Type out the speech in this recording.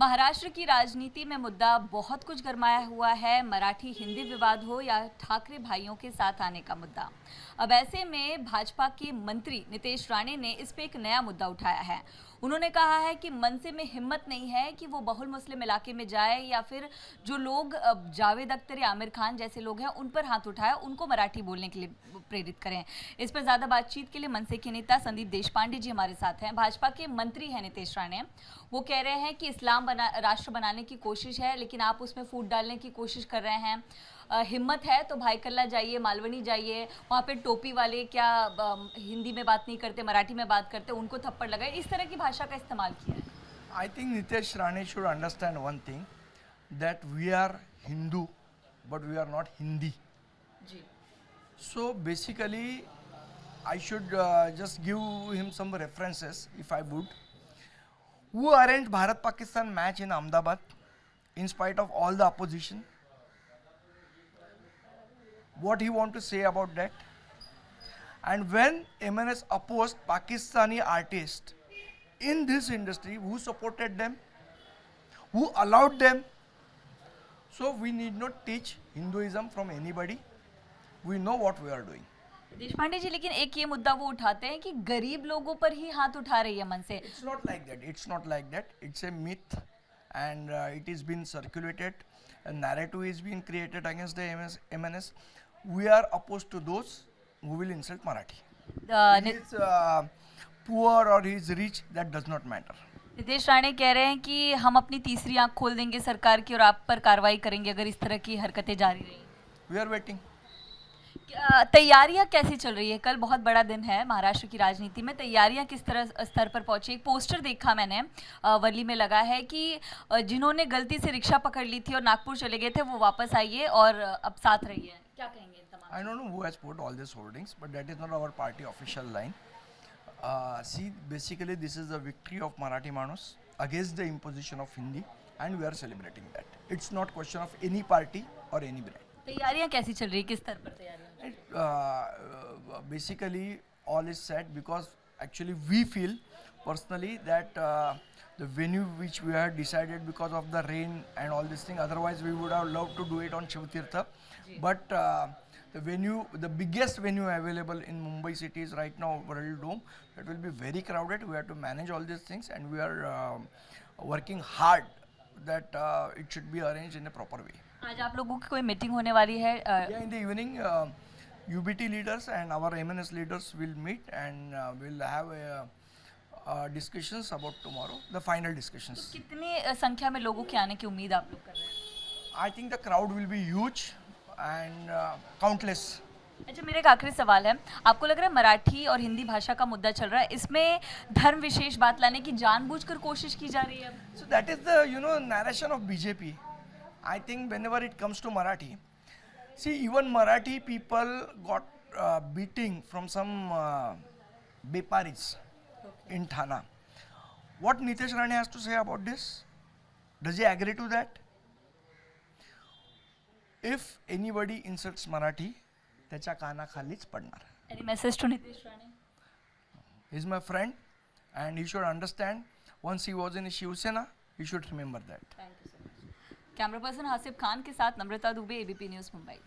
महाराष्ट्र की राजनीति में मुद्दा बहुत कुछ गरमाया हुआ है। मराठी हिंदी विवाद हो या ठाकरे भाइयों के साथ आने का मुद्दा। अब ऐसे में भाजपा के मंत्री नितेश राणे ने इस पे एक नया मुद्दा उठाया है। उन्होंने कहा है कि मनसे में हिम्मत नहीं है कि वो बहुल मुस्लिम इलाके में जाए या फिर जो लोग जावेद अख्तर या आमिर खान जैसे लोग हैं उन पर हाथ उठाए, उनको मराठी बोलने के लिए प्रेरित करें। इस पर ज्यादा बातचीत के लिए मनसे के नेता संदीप देशपांडे जी हमारे साथ हैं। भाजपा के मंत्री हैं नितेश राणे। वो कह रहे हैं कि इस्लाम राष्ट्र बनाने की कोशिश है, लेकिन आप उसमें फूट डालने की कोशिश कर रहे हैं। हिम्मत है तो भाईकल्ला जाइए, मालवनी जाइए, वहाँ पे टोपी वाले क्या हिंदी में बात नहीं करते, मराठी में बात करते, उनको थप्पड़ लगाए। इस तरह की भाषा का इस्तेमाल किया है। I think Nitesh Rane should understand one thing, that we are Hindu, but we are not Hindi. Ji. So basically, I should just give him some references, if I would. Who arranged Bharat-Pakistan match in Ahmedabad, in spite of all the opposition? What he want to say about that? And when MNS opposed Pakistani artists in this industry, who supported them? Who allowed them? So we need not teach Hinduism from anybody. We know what we are doing. Deshpande जी, लेकिन एक ये मुद्दा वो उठाते हैं कि गरीब लोगों पर ही हाथ उठा रही है मनसे। It's not like that. It's not like that. It's a myth, and it is been circulated. A narrative is being created against the MNS. We are opposed to those who will insult Marathi. He is poor or he is rich, that does not matter. Nitesh Rane कह रहे हैं कि हम अपनी तीसरी आंख खोल देंगे सरकार की और आप पर कार्रवाई करेंगे अगर इस तरह की हरकतें जारी रही। We are waiting. तैयारियां कैसी चल रही है? कल बहुत बड़ा दिन है महाराष्ट्र की राजनीति में। तैयारियां किस तरह स्तर पर पहुंची? एक पोस्टर देखा मैंने, वर्ली में लगा है कि जिन्होंने गलती से रिक्शा पकड़ ली थी और नागपुर चले गए थे वो वापस आइए और अब साथ रहिए। क्या कहेंगे इन तमाम? I don't know who has put all these holdings, but that is not our party official line. See, basically this is a victory of Marathi Manus against the imposition of Hindi, and we are celebrating that. It's not question of any party or any brand. तैयारियां कैसी चल रही है? किस स्तर पर तैयारियां? Basically all is set because actually we feel personally that the venue which we had decided because of the rain and all this thing, otherwise we would have loved to do it on Shivtirtha, but the venue, the biggest venue available in Mumbai city is right now World Dome. It will be very crowded. We have to manage all these things, and we are working hard that it should be arranged in a proper way. आज आप लोगों की कोई meeting होने वाली है? Yeah, in the evening, UBT leaders and our MNS leaders will meet, and we'll have discussions about tomorrow, the final discussions. कितनी संख्या में लोगों के आने की उम्मीद आप लोग कर रहे हैं? I think the crowd will be huge and countless. अच्छा, मेरा एक आखिरी सवाल है। आपको लग रहा है मराठी और हिंदी भाषा का मुद्दा चल रहा है, इसमें धर्म विशेष बात लाने की जानबूझकर कोशिश की जा रही है? So that is the narration of BJP. I think whenever it comes to Marathi, see, even Marathi people got beating from some Beparis in Thana. What Nitesh Rane has to say about this? Does he agree to that? If anybody insults Marathi, त्याच्या कानाखालीच पडणार. Any message to Nitesh Rane? He is my friend, and he should understand. Once he was in Shiv Sena, he should remember that. Thank you so much. Camera person Hasif Khan के साथ Namrata Dubey, ABP news Mumbai.